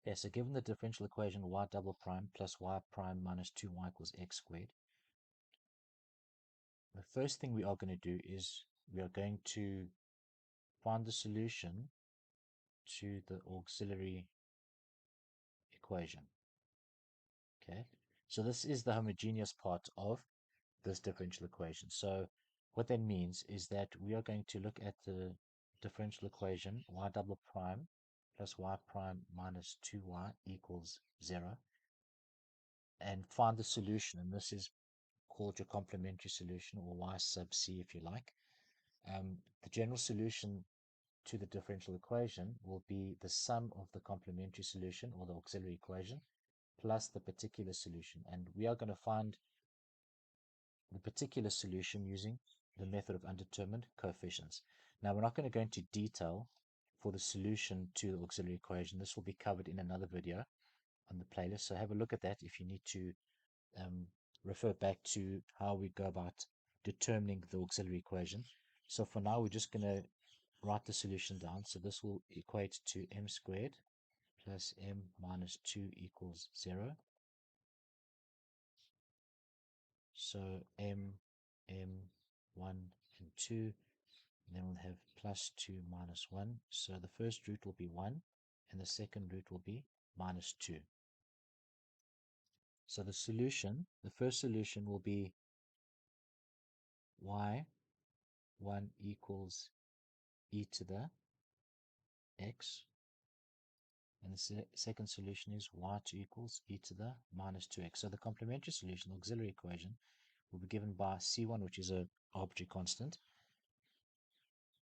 Okay, so given the differential equation y double prime plus y prime minus 2y equals x squared, the first thing we are going to do is we are going to find the solution to the auxiliary equation. Okay, so this is the homogeneous part of this differential equation. So what that means is that we are going to look at the differential equation y double prime plus y prime minus 2y equals 0 and find the solution. And this is called your complementary solution, or y sub c if you like. The general solution to the differential equation will be the sum of the complementary solution or the auxiliary equation plus the particular solution. And we are going to find the particular solution using the method of undetermined coefficients. Now, we're not going to go into detail for the solution to the auxiliary equation. This will be covered in another video on the playlist. So have a look at that if you need to um, refer back to how we go about determining the auxiliary equation. So for now, we're just going to write the solution down. So this will equate to m squared plus m minus 2 equals 0. So m1 and 2, and then we'll have plus 2 minus 1. So the first root will be 1, and the second root will be minus 2. So the solution, the first solution will be y1 equals e to the x, and the second solution is y2 equals e to the minus 2x. So the complementary solution, the auxiliary equation, will be given by c1, which is an arbitrary constant,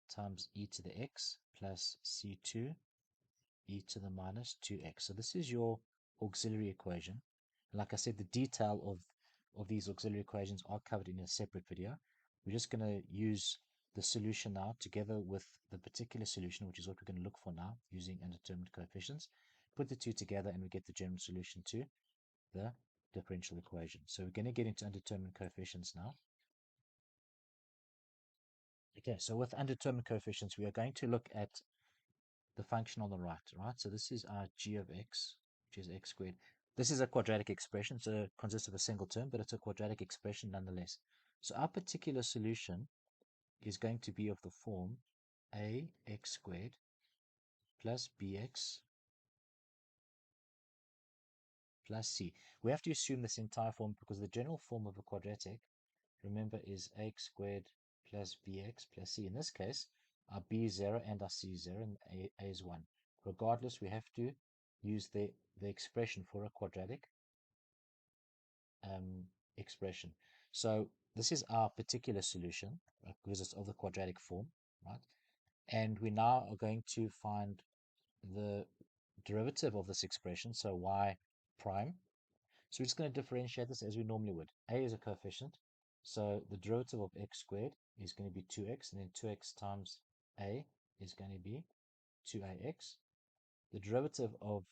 times e to the x plus c2 e to the minus 2x. So this is your auxiliary equation. Like I said, the detail of these auxiliary equations are covered in a separate video. We're just going to use the solution now together with the particular solution, which is what we're going to look for now using undetermined coefficients. Put the two together and we get the general solution to the differential equation. So we're going to get into undetermined coefficients now. Okay, so with undetermined coefficients, we are going to look at the function on the right, right? So this is our g of x, which is x squared. This is a quadratic expression, so it consists of a single term, but it's a quadratic expression nonetheless. So our particular solution is going to be of the form ax squared plus bx plus c. We have to assume this entire form because the general form of a quadratic, remember, is ax squared plus bx plus c. In this case, our b is 0 and our c is 0 and a is 1. Regardless, we have to use the expression for a quadratic expression. So this is our particular solution, right, because it's of the quadratic form, right? And we now are going to find the derivative of this expression, so y prime. So we're just going to differentiate this as we normally would. A is a coefficient, so the derivative of x squared is going to be 2x, and then 2x times a is going to be 2ax. The derivative of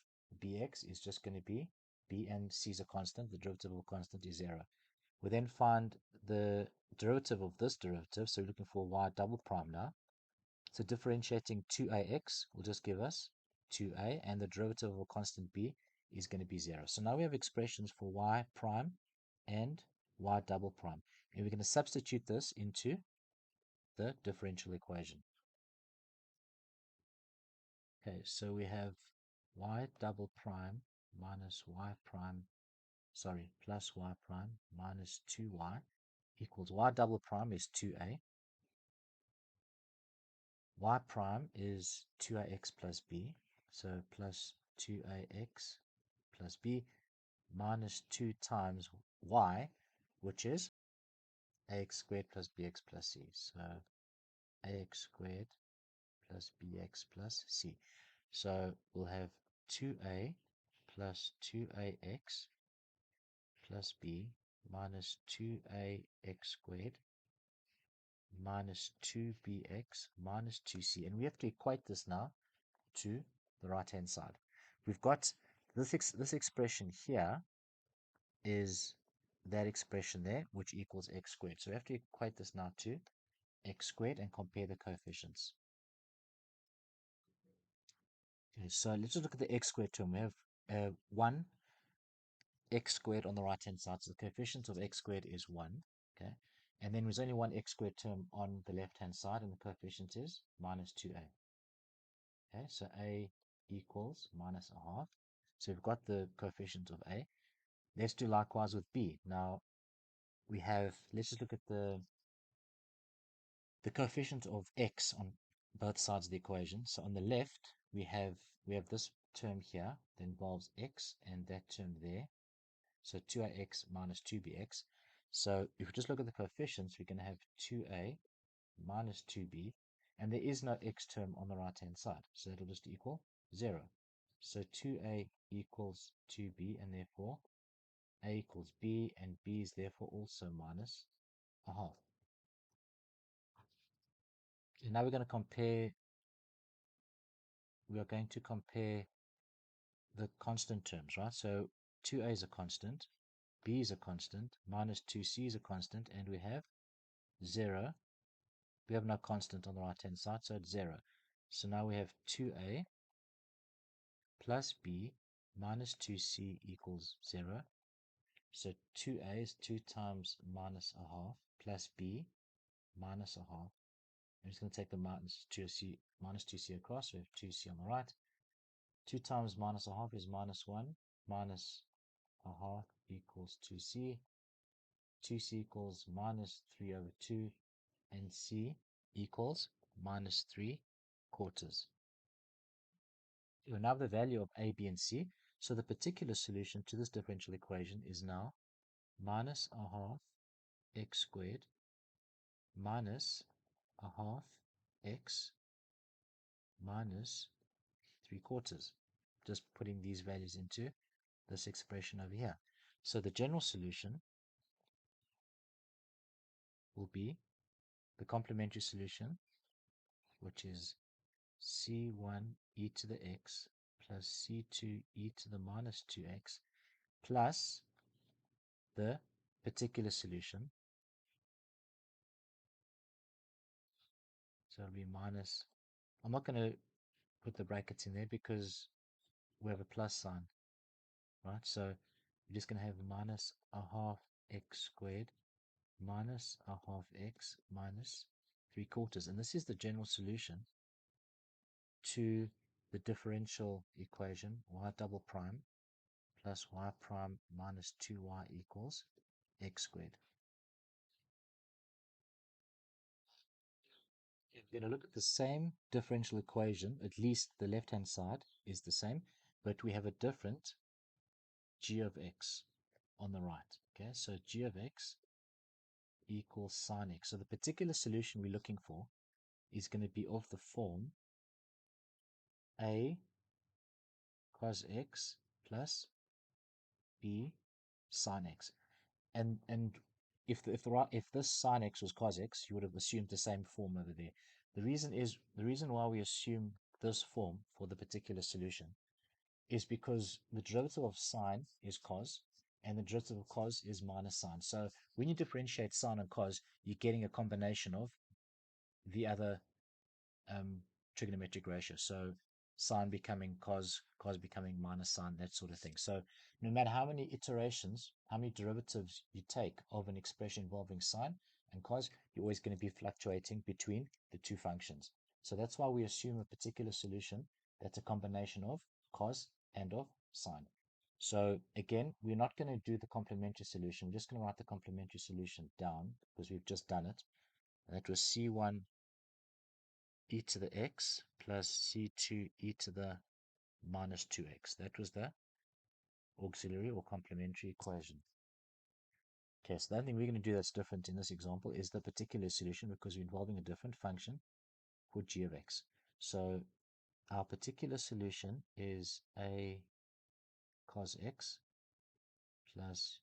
bx is just going to be b, and c is a constant. The derivative of a constant is 0. We then find the derivative of this derivative, so we're looking for y double prime now. So differentiating 2ax will just give us 2a, and the derivative of a constant b is going to be 0. So now we have expressions for y prime and y double prime. And we're going to substitute this into the differential equation. Okay, so we have y double prime minus y prime, sorry, plus y prime minus 2y equals y double prime is 2a. Y prime is 2ax plus b, so plus 2ax plus b minus 2 times y, which is ax squared plus bx plus c. So ax squared plus bx plus c. So we'll have 2a plus 2ax plus b minus 2ax squared minus 2bx minus 2c. And we have to equate this now to the right hand side. We've got this expression here is that expression there, which equals x squared. So we have to equate this now to x squared and compare the coefficients. Okay, so let's just look at the x squared term. We have 1 x squared on the right hand side. So the coefficient of x squared is 1. Okay. And then there's only one x squared term on the left hand side, and the coefficient is minus 2a. Okay, so a equals minus a half. So we've got the coefficient of a. Let's do likewise with b. Now we have, let's just look at the coefficient of x on both sides of the equation. So on the left, we have this term here that involves x and that term there. So 2ax minus 2bx. So if we just look at the coefficients, we're going to have 2a minus 2b, and there is no x term on the right hand side, so it'll just equal 0. So 2a equals 2b, and therefore a equals b, and b is therefore also minus a half. And now we are going to compare the constant terms, right? So 2a is a constant, b is a constant, minus 2c is a constant, and we have 0. We have no constant on the right hand side, so it's 0. So now we have 2a plus b minus 2c equals 0. So 2a is 2 times minus a half plus b minus a half. I'm just going to take the minus 2c across. So we have 2c on the right. 2 times minus a half is minus 1. Minus a half equals 2c. 2c equals minus 3 over 2. And c equals minus 3 quarters. We now have the value of a, b, and c. So the particular solution to this differential equation is now minus a half x squared minus a half x minus 3 quarters. Just putting these values into this expression over here. So the general solution will be the complementary solution, which is c1 e to the x plus c2 e to the minus 2x plus the particular solution. So it'll be minus, I'm not going to put the brackets in there because we have a plus sign, right? So we're just going to have minus a half x squared minus a half x minus 3 quarters. And this is the general solution to the differential equation y double prime plus y prime minus 2y equals x squared. We're going to look at the same differential equation, at least the left-hand side is the same, but we have a different g of x on the right. Okay, so g of x equals sine x. So the particular solution we're looking for is going to be of the form a cos x plus b sine x. And if this sine x was cos x, you would have assumed the same form over there. The reason why we assume this form for the particular solution is because the derivative of sine is cos, and the derivative of cos is minus sine. So when you differentiate sine and cos, you're getting a combination of the other trigonometric ratio. So sine becoming cos, cos becoming minus sine, that sort of thing. So no matter how many iterations, how many derivatives you take of an expression involving sine and cos, you're always going to be fluctuating between the two functions. So that's why we assume a particular solution that's a combination of cos and of sine. So again, we're not going to do the complementary solution. We're just going to write the complementary solution down because we've just done it. That was C1 e to the x plus c2 e to the minus 2x. That was the auxiliary or complementary equation. Okay, so the only thing we're going to do that's different in this example is the particular solution because we're involving a different function for g of x. So our particular solution is a cos x plus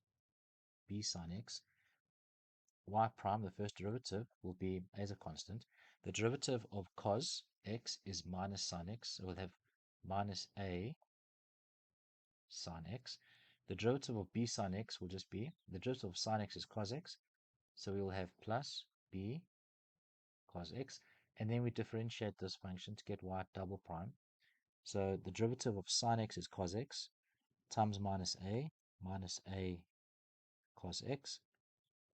b sine x. Y prime, the first derivative, will be as a constant. The derivative of cos x is minus sine x, so we'll have minus a sine x. The derivative of b sine x will just be, the derivative of sine x is cos x, so we will have plus b cos x, and then we differentiate this function to get y double prime. So the derivative of sine x is cos x times minus a cos x.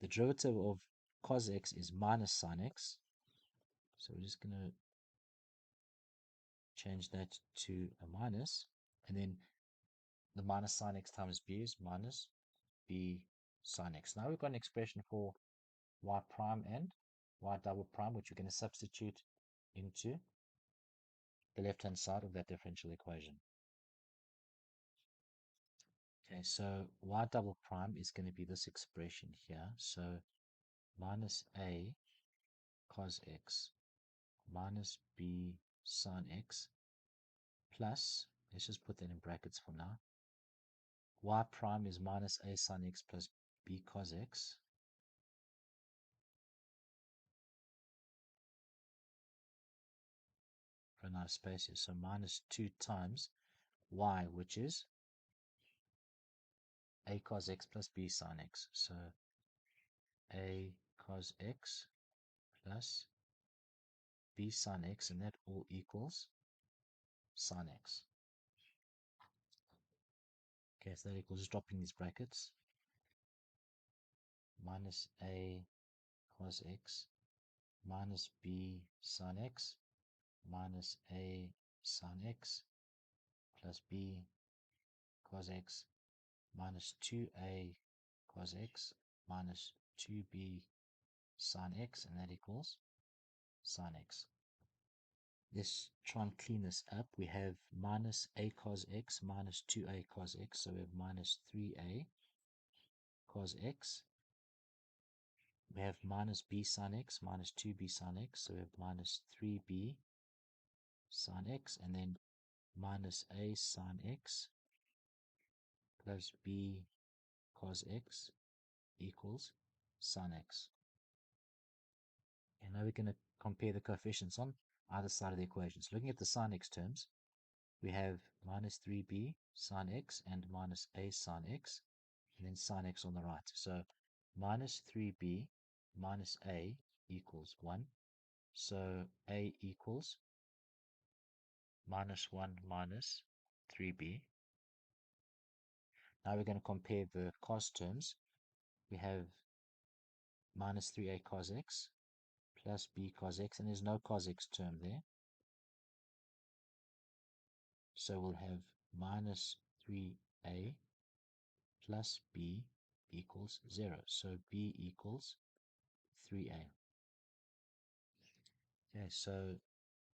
The derivative of cos x is minus sine x. So we're just going to change that to a minus. And then the minus sine x times b is minus b sine x. Now we've got an expression for y prime and y double prime, which we're going to substitute into the left-hand side of that differential equation. Okay, so y double prime is going to be this expression here. So minus a cos x minus b sine x plus, let's just put that in brackets for now, y prime is minus a sine x plus b cos x. Run out of space here. So minus 2 times y, which is a cos x plus b sine x. So a cos x plus b sine x, and that all equals sine x. Okay, so that equals, just dropping these brackets, minus a cos x minus b sine x minus a sine x plus b cos x minus 2a cos x minus 2b sine x, and that equals sine x. Let's try and clean this up. We have minus a cos x minus 2a cos x, so we have minus 3a cos x. We have minus b sine x minus 2b sine x, so we have minus 3b sine x, and then minus a sine x plus b cos x equals sine x. And now we're going to compare the coefficients on either side of the equation. So looking at the sine x terms, we have minus 3b sine x and minus a sine x, and then sine x on the right. So minus 3b minus a equals 1. So a equals minus 1 minus 3b. Now we're going to compare the cos terms. We have minus 3a cos x plus b cos x, and there's no cos x term there. So we'll have minus 3a plus b equals 0. So b equals 3a. Okay, so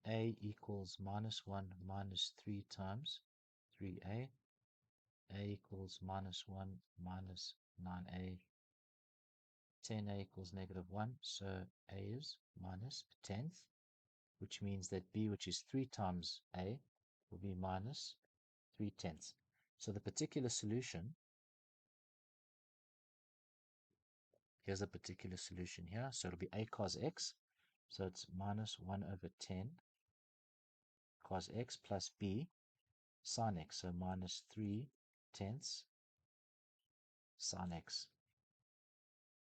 a equals minus 1 minus 3 times 3a. A equals minus 1 minus 9a. 10a equals negative 1. So a is minus a tenth, which means that b, which is 3 times a, will be minus 3 tenths. So the particular solution, here's the particular solution here. So it'll be a cos x. So it's minus 1 over 10 cos x plus b sine x. So minus 3 tenths sine x.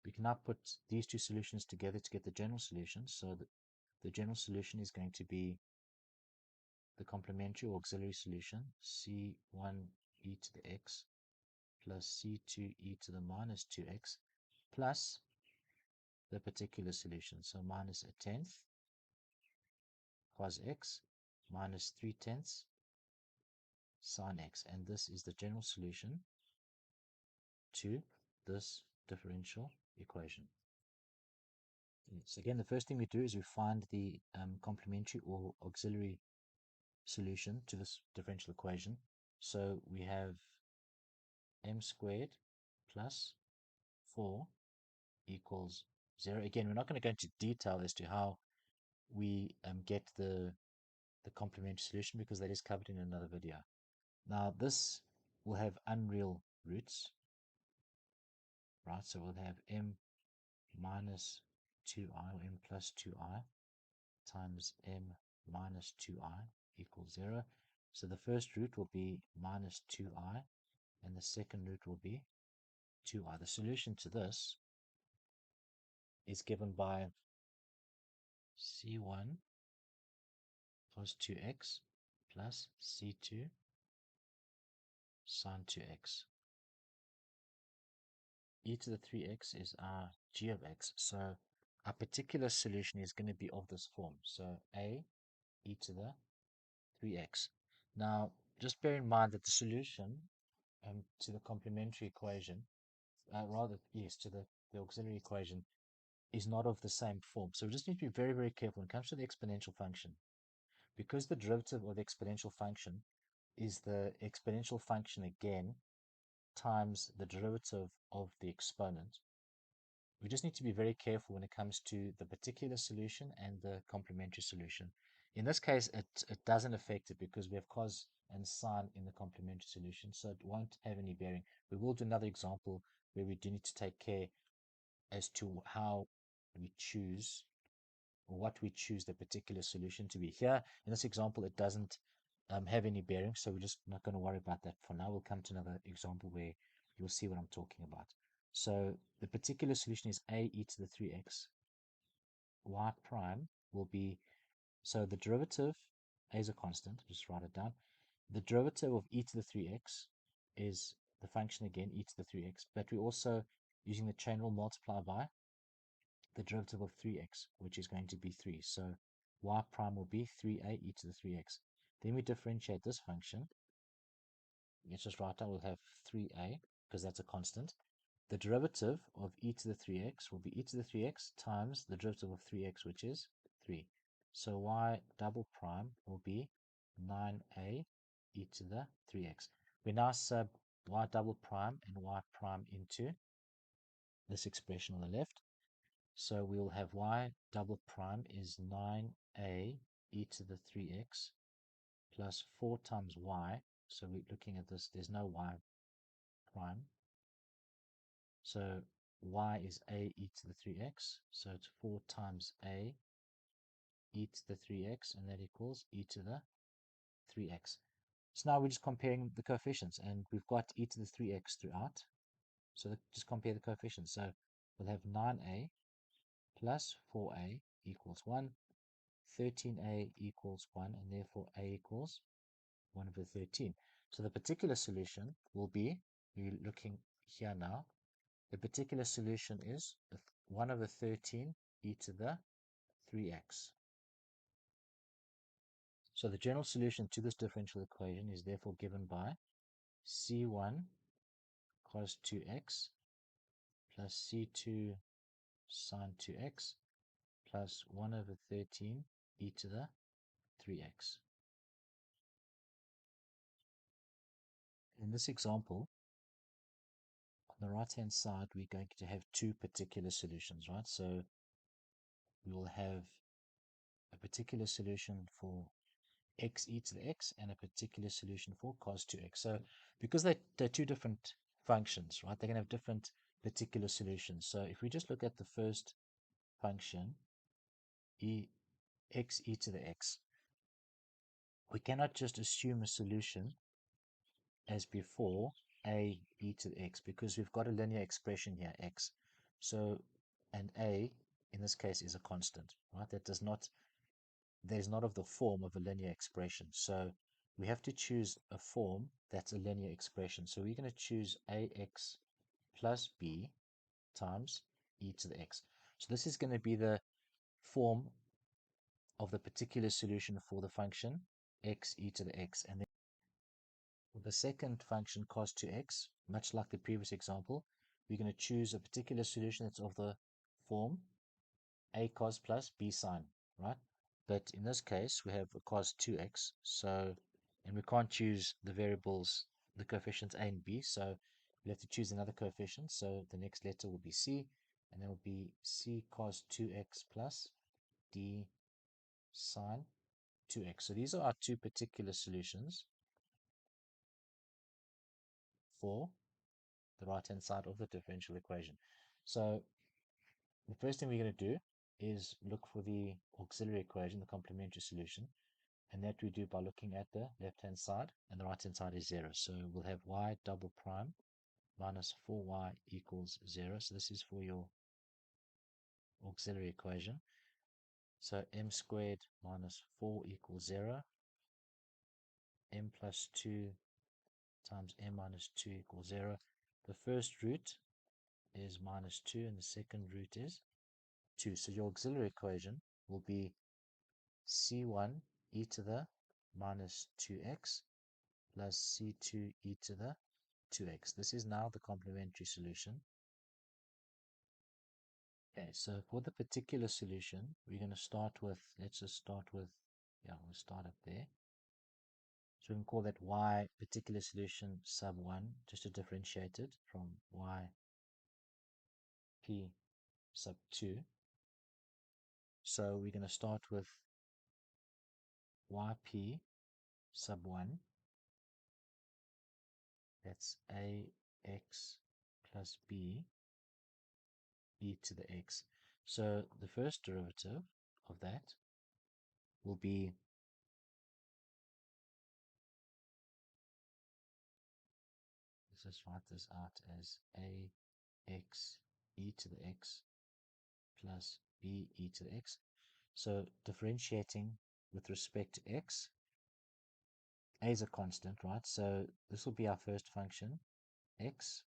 We can now put these two solutions together to get the general solution. So the general solution is going to be the complementary or auxiliary solution, c1 e to the x plus c2 e to the minus 2x plus the particular solution. So minus a tenth cos x minus 3 tenths sine x. And this is the general solution to this differential equation. So again, the first thing we do is we find the complementary or auxiliary solution to this differential equation. So we have m squared plus 4 equals 0. Again, we're not going to go into detail as to how we get the complementary solution, because that is covered in another video. Now this will have unreal roots, right? So we'll have m minus 2i or m plus 2i times m minus 2i equals 0. So the first root will be minus 2i and the second root will be 2i. The solution to this is given by c1 plus 2x plus c2 sine 2x. E to the 3x is our g of x. So our particular solution is going to be of this form. So a e to the 3x. Now, just bear in mind that the solution to the complementary equation, yes, to the auxiliary equation, is not of the same form. So we just need to be very, very careful when it comes to the exponential function. Because the derivative of the exponential function is the exponential function again times the derivative of the exponent, we just need to be very careful when it comes to the particular solution and the complementary solution. In this case, it doesn't affect it because we have cos and sine in the complementary solution, so it won't have any bearing. We will do another example where we do need to take care as to how we choose or what we choose the particular solution to be. Here, in this example, it doesn't have any bearing, so we're just not going to worry about that for now. We'll come to another example where you'll see what I'm talking about. So the particular solution is a e to the 3x. Y prime will be, so the derivative, a is a constant, just write it down. The derivative of e to the 3x is the function again, e to the 3x, but we're also using the chain rule multiply by the derivative of 3x, which is going to be 3. So y prime will be 3a e to the 3x. Then we differentiate this function. Let's just write down, we'll have 3a, because that's a constant. The derivative of e to the 3x will be e to the 3x times the derivative of 3x, which is 3. So y double prime will be 9a e to the 3x. We now sub y double prime and y prime into this expression on the left. So we will have y double prime is 9a e to the 3x plus 4 times y. So we're looking at this, there's no y prime. So y is a e to the 3x. So it's 4 times a e to the 3x, and that equals e to the 3x. So now we're just comparing the coefficients, and we've got e to the 3x throughout. So just compare the coefficients. So we'll have 9a plus 4a equals 1. 13a equals 1, and therefore a equals 1 over 13. So the particular solution will be, we're looking here now, the particular solution is 1 over 13 e to the 3x. So the general solution to this differential equation is therefore given by c1 cos 2x plus c2 sine 2x plus 1 over 13 e to the 3x. In this example, on the right hand side, we're going to have two particular solutions, right? So we will have a particular solution for x e to the x and a particular solution for cos 2x. So because they're two different functions, right, they're going to have different particular solutions. So if we just look at the first function, x e to the x, we cannot just assume a solution as before, a e to the x, because we've got a linear expression here, x. So, and a in this case is a constant, right? That is not of the form of a linear expression. So we have to choose a form that's a linear expression. So we're going to choose ax plus b times e to the x. So this is going to be the form of the particular solution for the function x e to the x. And then for the second function cos 2x, much like the previous example, we're going to choose a particular solution that's of the form a cos plus b sine, right? But in this case, we have a cos 2x, so, and we can't choose the variables, the coefficients a and b, so we have to choose another coefficient. So the next letter will be c, and that will be c cos 2x plus d sine 2x. So these are our two particular solutions for the right-hand side of the differential equation. So the first thing we're going to do is look for the auxiliary equation, the complementary solution, and that we do by looking at the left-hand side, and the right-hand side is 0. So we'll have y double prime minus 4y equals 0. So this is for your auxiliary equation. So m squared minus 4 equals 0. m plus 2 times m minus 2 equals 0. The first root is minus 2 and the second root is 2. So your auxiliary equation will be c1 e to the minus 2x plus c2 e to the 2x. This is now the complementary solution. Okay, so for the particular solution, we're going to start with, let's just start with, we'll start up there. So we can call that y particular solution sub 1, just to differentiate it from y p sub 2. So we're going to start with yp sub 1. That's ax plus b e to the x. So the first derivative of that will be, let's just write this out as ax e to the x plus b e to the x. So differentiating with respect to x, a is a constant, right? So this will be our first function, x.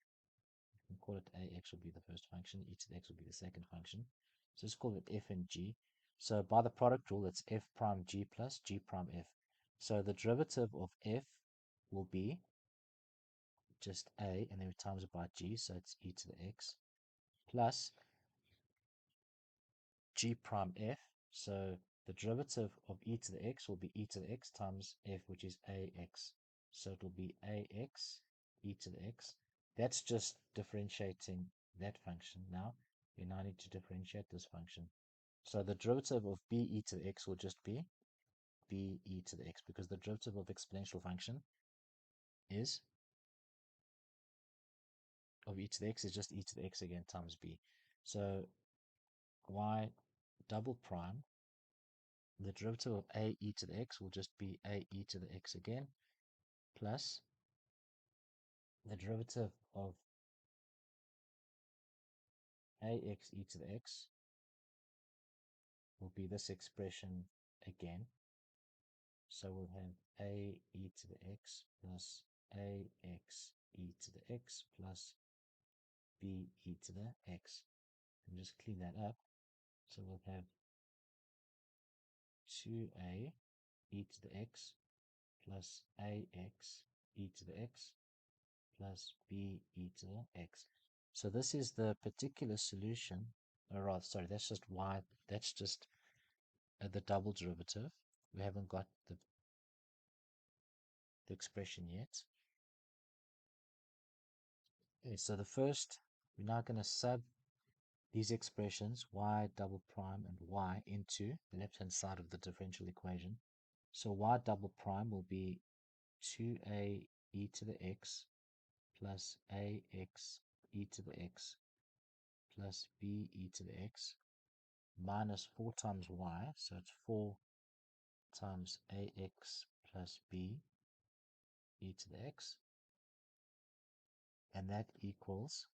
We can call it ax will be the first function, e to the x will be the second function. So let's call it f and g. So by the product rule, it's f prime g plus g prime f. So the derivative of f will be just a, and then we times it by g, so it's e to the x, plus g prime f. So the derivative of e to the x will be e to the x times f, which is ax. So it will be ax e to the x. That's just differentiating that function. Now we now need to differentiate this function. So the derivative of b e to the x will just be b e to the x, because the derivative of exponential function is of e to the x is just e to the x again times b. So y double prime, the derivative of a e to the x will just be a e to the x again, plus the derivative of ax e to the x will be this expression again. So we'll have a e to the x plus ax e to the x plus b e to the x. And just clean that up. So we'll have 2a e to the x plus ax e to the x plus b e to the x. So this is the particular solution, or rather, sorry, that's just y, that's just the double derivative. We haven't got the expression yet. Okay, so the first, we're now going to sub these expressions, y double prime and y, into the left-hand side of the differential equation. So y double prime will be 2a e to the x plus ax e to the x plus b e to the x minus 4 times y, so it's 4 times ax plus b e to the x, and that equals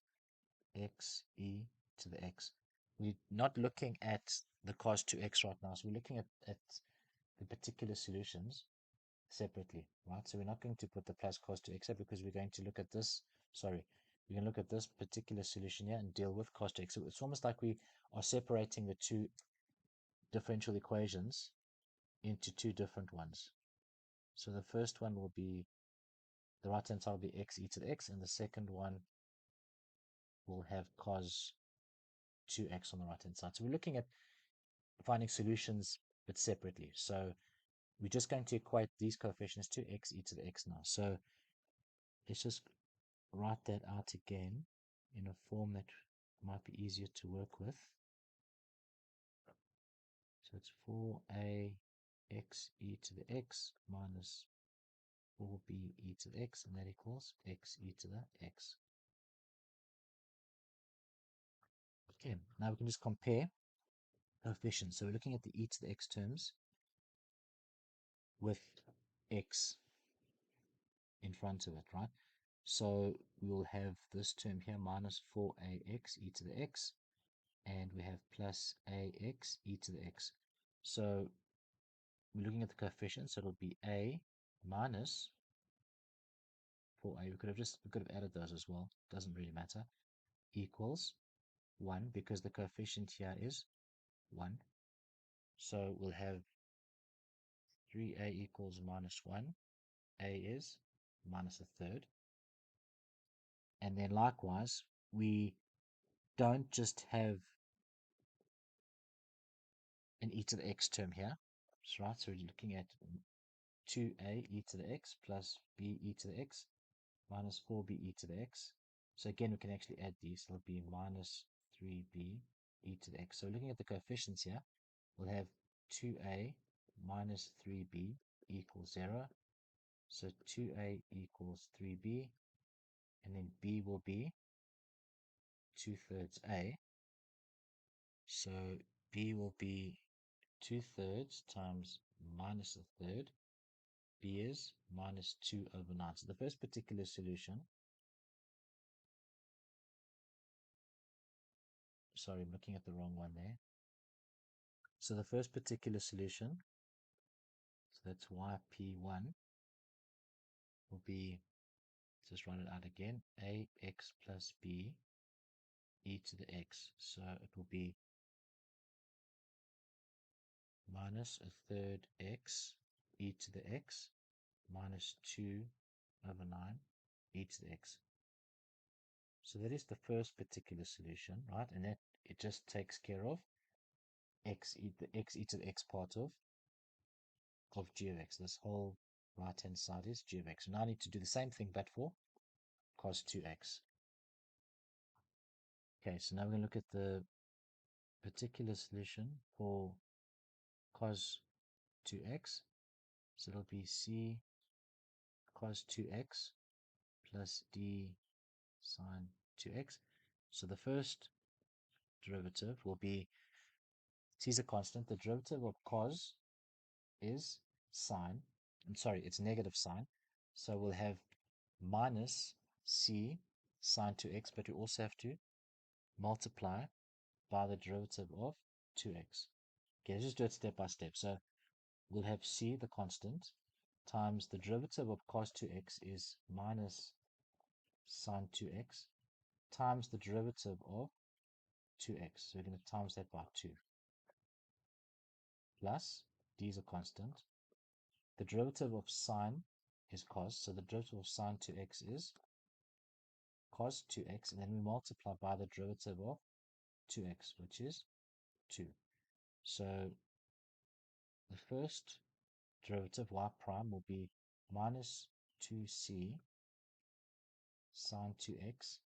x e to the x. We're not looking at the cos 2x right now, so we're looking at the particular solutions separately, right? So we're not going to put the plus cos 2x here because we're going to look at this, sorry, we're going to look at this particular solution here and deal with cos 2x. So it's almost like we are separating the two differential equations into two different ones. So the first one will be, the right hand side will be x e to the x, and the second one will have cos 2x on the right hand side. So we're looking at finding solutions but separately. So we're just going to equate these coefficients to x e to the x now. So let's just write that out again in a form that might be easier to work with. So it's 4a x e to the x minus 4b e to the x, and that equals x e to the x. Okay, now we can just compare coefficients. So we're looking at the e to the x terms with x in front of it, right? So we will have this term here, minus 4ax e to the x, and we have plus ax e to the x. So we're looking at the coefficients, so it'll be a minus 4a, we could have added those as well, doesn't really matter, equals 1 because the coefficient here is 1. So we'll have 3a equals minus 1. A is minus a third. And then likewise, we don't just have an e to the x term here. That's right, so we're looking at 2a e to the x plus b e to the x minus 4b e to the x. So again, we can actually add these. It'll be minus 3b e to the x. So looking at the coefficients here, we'll have 2a minus 3b equals 0. So 2a equals 3b, and then b will be 2/3 a. So b will be 2/3 times minus a third. B is minus 2/9. So the first particular solution, sorry, I'm looking at the wrong one there. So the first particular solution, so that's yp1, will be, just write it out again, ax plus b e to the x. So it will be minus a third x e to the x minus 2/9 e to the x. So that is the first particular solution, right? And that it just takes care of the x e to the x part of g of x. This whole right hand side is g of x. So now I need to do the same thing but for cos 2x. Okay, so now we're going to look at the particular solution for cos 2x. So it'll be c cos 2x plus d sine 2x. So the first derivative will be, c is a constant, the derivative of cos is sine, it's negative sine. So we'll have minus c sine 2x, but we also have to multiply by the derivative of 2x. Okay, let's just do it step by step. So we'll have c, the constant, times the derivative of cos 2x is minus sine 2x, times the derivative of 2x. So we're going to times that by 2. Plus, d is a constant. The derivative of sine is cos, so the derivative of sine 2x is cos 2x, and then we multiply by the derivative of 2x, which is 2. So the first derivative, y prime, will be minus 2c sine 2x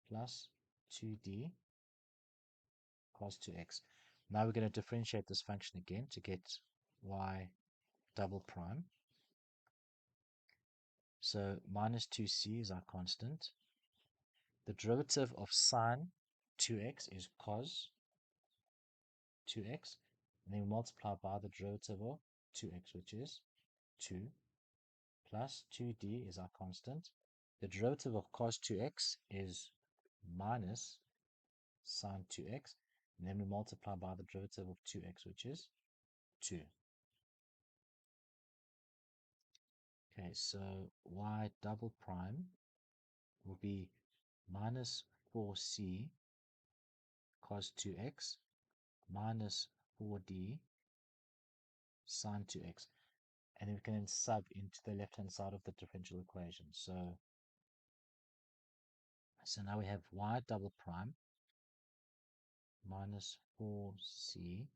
plus 2d cos 2x. Now we're going to differentiate this function again to get y double prime. So minus 2c is our constant. The derivative of sine 2x is cos 2x. And then we multiply by the derivative of 2x, which is 2, plus 2d is our constant. The derivative of cos 2x is minus sine 2x. And then we multiply by the derivative of 2x, which is 2. Okay, so y double prime will be minus 4c cos 2x minus 4d sine 2x. And then we can then sub into the left-hand side of the differential equation. So now we have y double prime minus 4c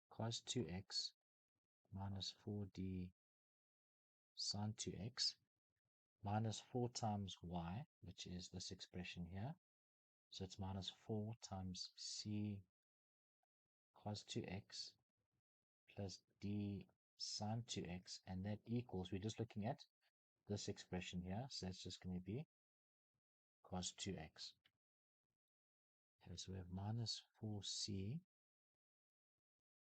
cos 2x minus 4d sine 2x minus 4 times y, which is this expression here. So it's minus 4 times c cos 2x plus d sine 2x, and that equals, we're just looking at this expression here, so that's just going to be cos 2x. Okay, so we have minus 4c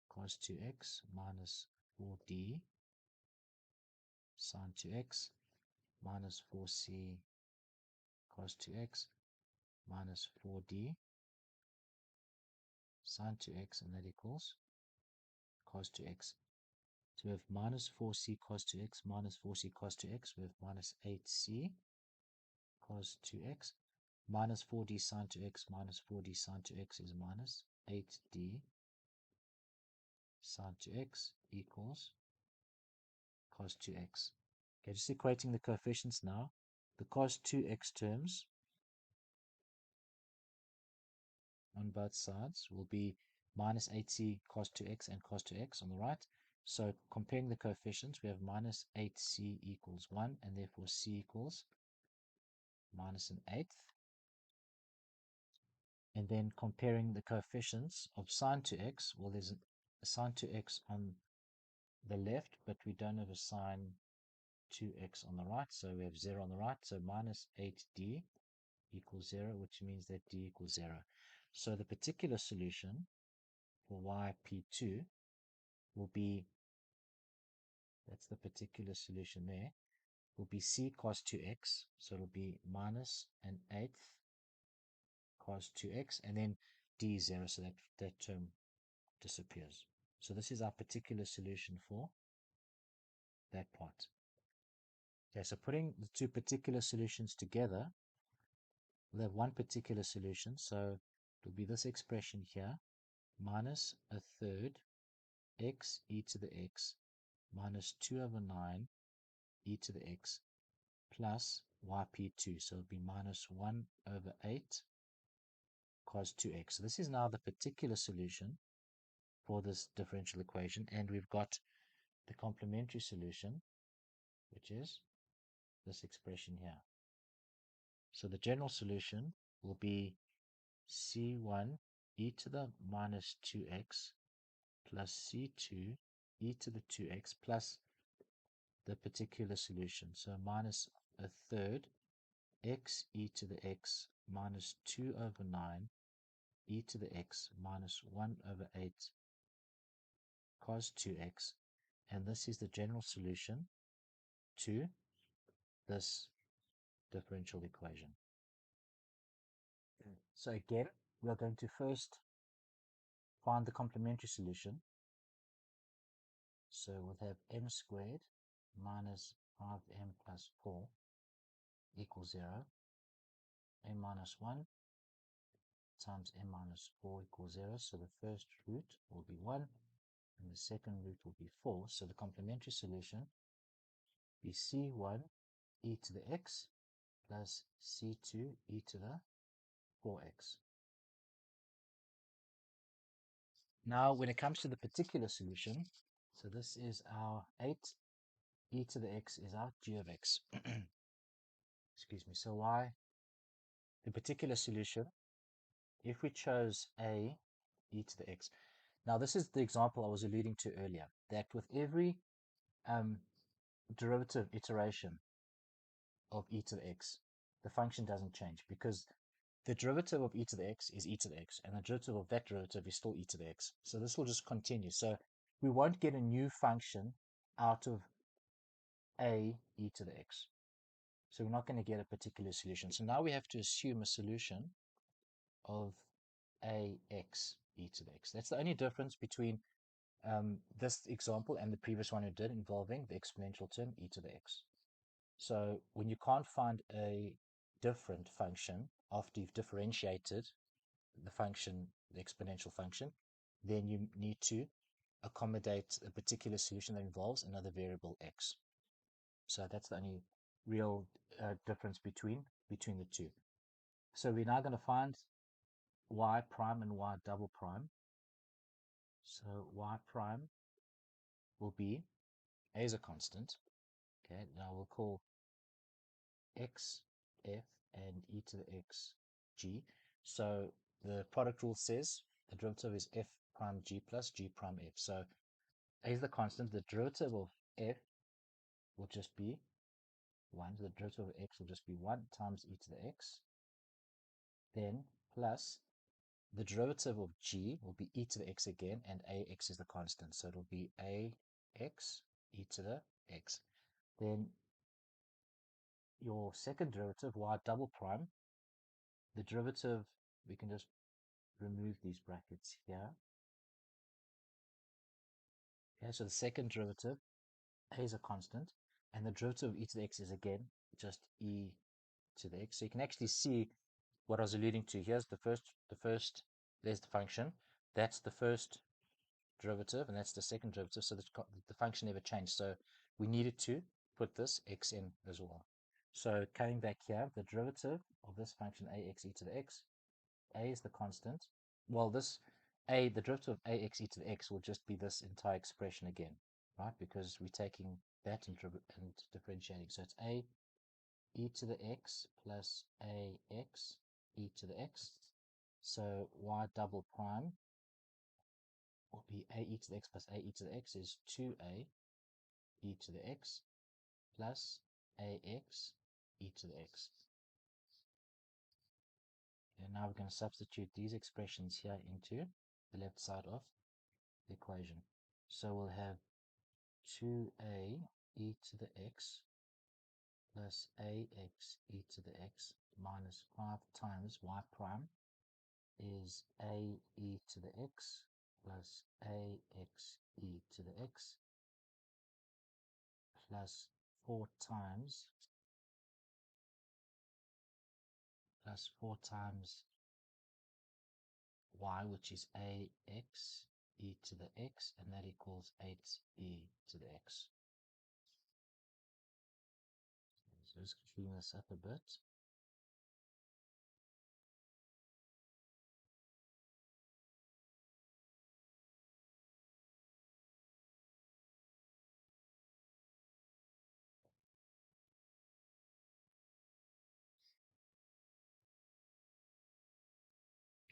cos 2x minus 4d sine 2x minus 4c cos 2x minus 4d sine 2x, and that equals cos 2x. So we have minus 4c cos 2x minus 4c cos 2x. We have minus 8c cos 2x minus 4d sin 2x minus 4d sin 2x is minus 8d sin 2x equals cos 2x. Okay, just equating the coefficients now. The cos 2x terms on both sides will be minus 8c cos 2x and cos 2x on the right. So comparing the coefficients, we have minus 8c equals 1, and therefore c equals minus an eighth. And then comparing the coefficients of sine 2x, well, there's a sine 2x on the left, but we don't have a sine 2x on the right, so we have 0 on the right. So minus 8d equals 0, which means that d equals 0. So the particular solution for yp2 will be, that's the particular solution there, will be c cos 2x. So it'll be minus an eighth cos 2x, and then d is 0, so that term disappears. So this is our particular solution for that part. Okay, so putting the two particular solutions together, we'll have one particular solution. So it'll be this expression here, minus a third x e to the x minus 2 over 9 e to the x plus yp2. So it'll be minus 1 over 8 cos 2x. So this is now the particular solution for this differential equation, and we've got the complementary solution, which is this expression here. So the general solution will be c1 e to the minus 2x plus c2 e to the 2x plus the particular solution. So minus a third x e to the x minus 2 over 9 e to the x minus 1 over 8 cos 2x. And this is the general solution to this differential equation. So again, we are going to first find the complementary solution. So we'll have m squared minus 5m plus 4 equals 0. M minus 1 times m minus 4 equals 0. So the first root will be 1, and the second root will be 4. So the complementary solution be c1 e to the x plus c2 e to the 4x. Now, when it comes to the particular solution, so this is our 8 e to the x is our g of x. Excuse me. So y, the particular solution, if we chose a e to the x. Now, this is the example I was alluding to earlier, that with every derivative iteration of e to the x, the function doesn't change, because the derivative of e to the x is e to the x, and the derivative of that derivative is still e to the x. So this will just continue. So we won't get a new function out of a e to the x. So we're not going to get a particular solution. So now we have to assume a solution of ax e to the x. That's the only difference between this example and the previous one we did, involving the exponential term e to the x. So when you can't find a different function after you've differentiated the function, the exponential function, then you need to accommodate a particular solution that involves another variable x. So that's the only real difference between the two. So we're now going to find y prime and y double prime. So y prime will be, a is a constant. Okay, now we'll call x f and e to the x g. So the product rule says the derivative is f prime g plus g prime f. So a is the constant. The derivative of f will just be 1. So the derivative of x will just be 1 times e to the x. Then plus the derivative of g will be e to the x again, and ax is the constant. So it will be ax e to the x. Then your second derivative, y double prime, the derivative, we can just remove these brackets here. Okay, so the second derivative, a is a constant, and the derivative of e to the x is again just e to the x. So you can actually see what I was alluding to. Here's there's the function. That's the first derivative, and that's the second derivative. So the function never changed. So we needed to put this x in as well. So coming back here, the derivative of this function ax e to the x, a is the constant. Well, the derivative of ax e to the x will just be this entire expression again, right? Because we're taking that and differentiating. So it's a e to the x plus ax e to the x. So y double prime will be a e to the x plus a e to the x is 2a e to the x plus ax e to the x. And now we're going to substitute these expressions here into the left side of the equation. So we'll have 2a e to the x plus ax e to the x minus 5 times y prime is a e to the x plus ax e to the x plus 4 times y, which is ax e to the x, and that equals 8e to the x. So let's clean this up a bit.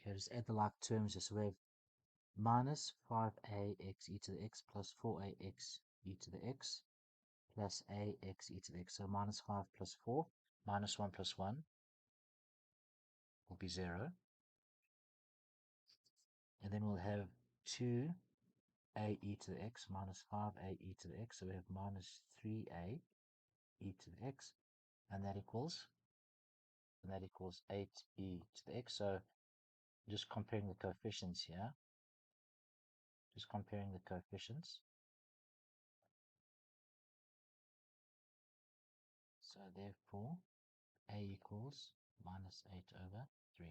Okay, just add the like terms. So we have minus 5ax e to the x plus 4ax e to the x plus ax e to the x. So minus 5 plus 4, minus 1 plus 1 will be 0. And then we'll have 2a e to the x minus 5a e to the x. So we have minus 3a e to the x, and that equals 8e to the x. So just comparing the coefficients here, So therefore, a equals minus 8 over 3.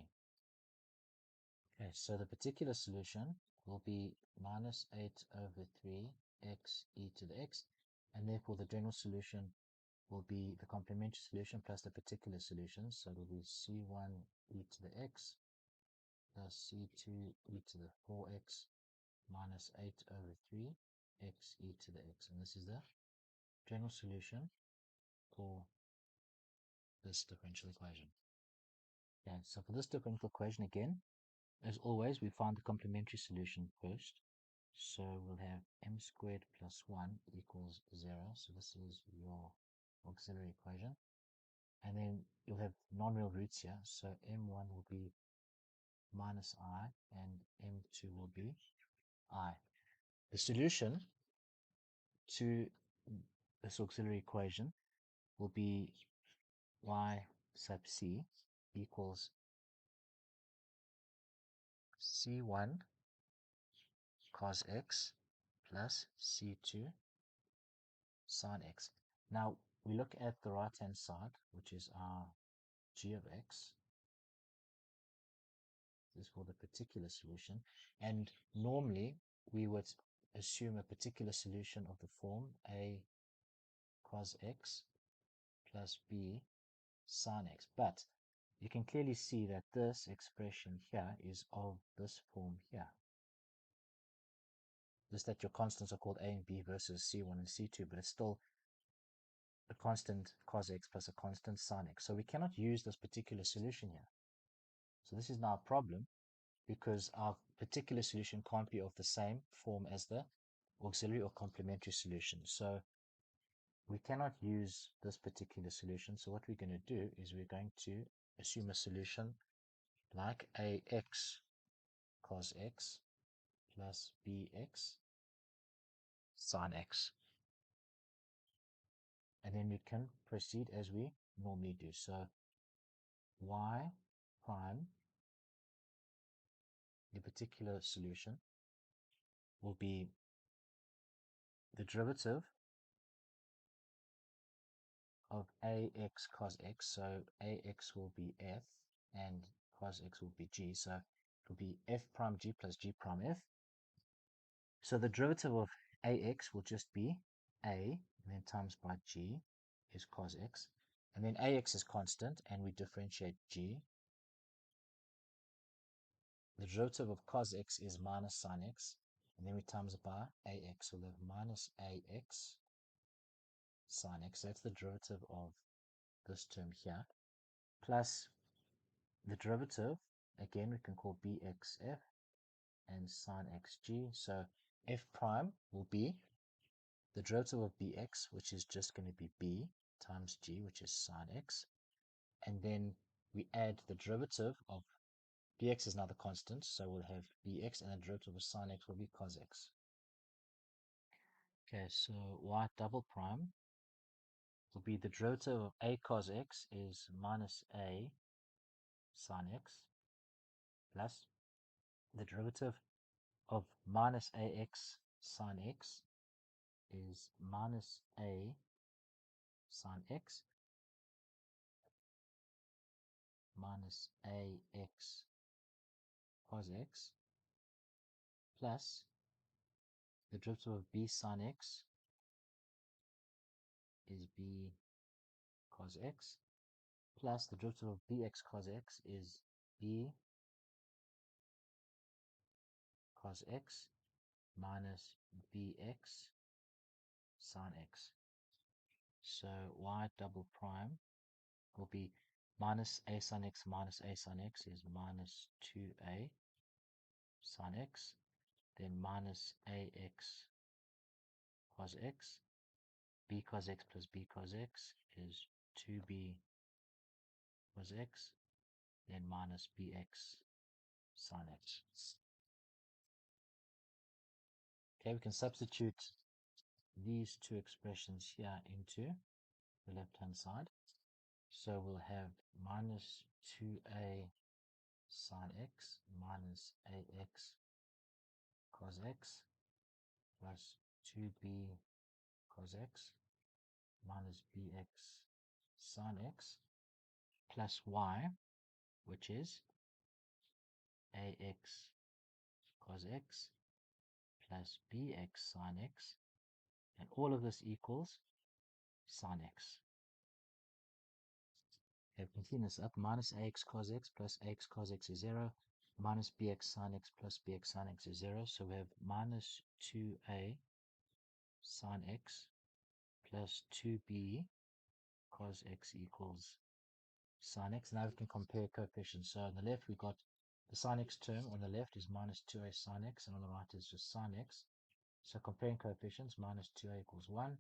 Okay, so the particular solution will be minus 8 over 3 x e to the x, and therefore the general solution will be the complementary solution plus the particular solution. So it will be c1 e to the x plus c2 e to the 4x minus 8 over 3 x e to the x. And this is the general solution for this differential equation. Okay, so for this differential equation again, as always, we find the complementary solution first. So we'll have m squared plus 1 equals 0. So this is your auxiliary equation. And then you'll have non-real roots here. So m1 will be minus I and m2 will be I. The solution to this auxiliary equation will be y sub c equals c1 cos x plus c2 sin x. Now we look at the right hand side, which is our g of x. This is for the particular solution, and normally we would assume a particular solution of the form a cos x plus b sin x, but you can clearly see that this expression here is of this form here. Just that your constants are called a and b versus c1 and c2, but it's still a constant cos x plus a constant sin x. So we cannot use this particular solution here. So this is now a problem because our particular solution can't be of the same form as the auxiliary or complementary solution. So we cannot use this particular solution. So what we're going to do is we're going to assume a solution like ax cos x plus bx sin x. And then we can proceed as we normally do. So y prime, the particular solution, will be the derivative of ax cos x, so ax will be f and cos x will be g, so it will be f prime g plus g prime f. So the derivative of ax will just be a, and then times by g is cos x, and then ax is constant, and we differentiate g. The derivative of cos x is minus sin x, and then we times it by ax, so we'll have minus ax sin x, that's the derivative of this term here, plus the derivative, again we can call bxf and sin xg, so f prime will be the derivative of bx, which is just going to be b times g, which is sin x, and then we add the derivative of bx is now the constant, so we'll have bx, and the derivative of sin x will be cos x. Okay, so y double prime will be the derivative of a cos x is minus a sin x, plus the derivative of minus ax sin x is minus a sin x minus ax cos x, plus the derivative of b sin x is b cos x, plus the derivative of bx cos x is b cos x minus bx sin x. So y double prime will be minus a sin x minus a sin x is minus 2a sin x, then minus ax cos x, b cos x plus b cos x is 2b cos x, then minus bx sin x. Okay, we can substitute these two expressions here into the left hand side. So we'll have minus 2a sin x minus ax cos x plus 2b cos x minus bx sin x plus y, which is ax cos x plus bx sin x, and all of this equals sin x. Okay, we can clean this up. Minus ax cos x plus ax cos x is 0, minus bx sin x plus bx sin x is 0, so we have minus 2a sin x plus 2b cos x equals sin x. Now we can compare coefficients. So on the left we got the sin x term on the left is minus 2a sin x, and on the right is just sin x. So comparing coefficients, minus 2a equals 1,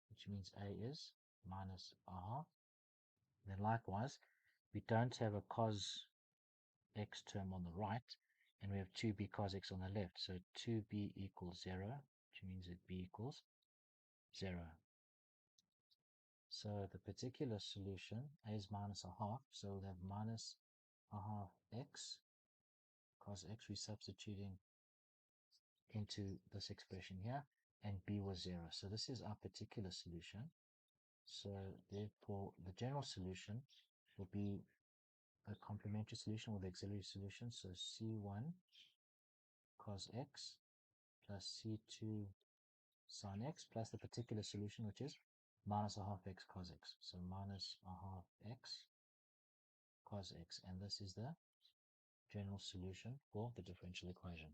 which means a is minus a half. Then likewise, we don't have a cos x term on the right, and we have 2b cos x on the left. So 2b equals 0, which means that b equals 0. So the particular solution, a is minus a half, so we'll have minus a half x cos x, we're substituting into this expression here, and b was 0. So this is our particular solution. So therefore the general solution will be a complementary solution with auxiliary solution. So c1 cos x plus c2 sin x plus the particular solution, which is minus a half x cos x. So minus a half x cos x, and this is the general solution for the differential equation.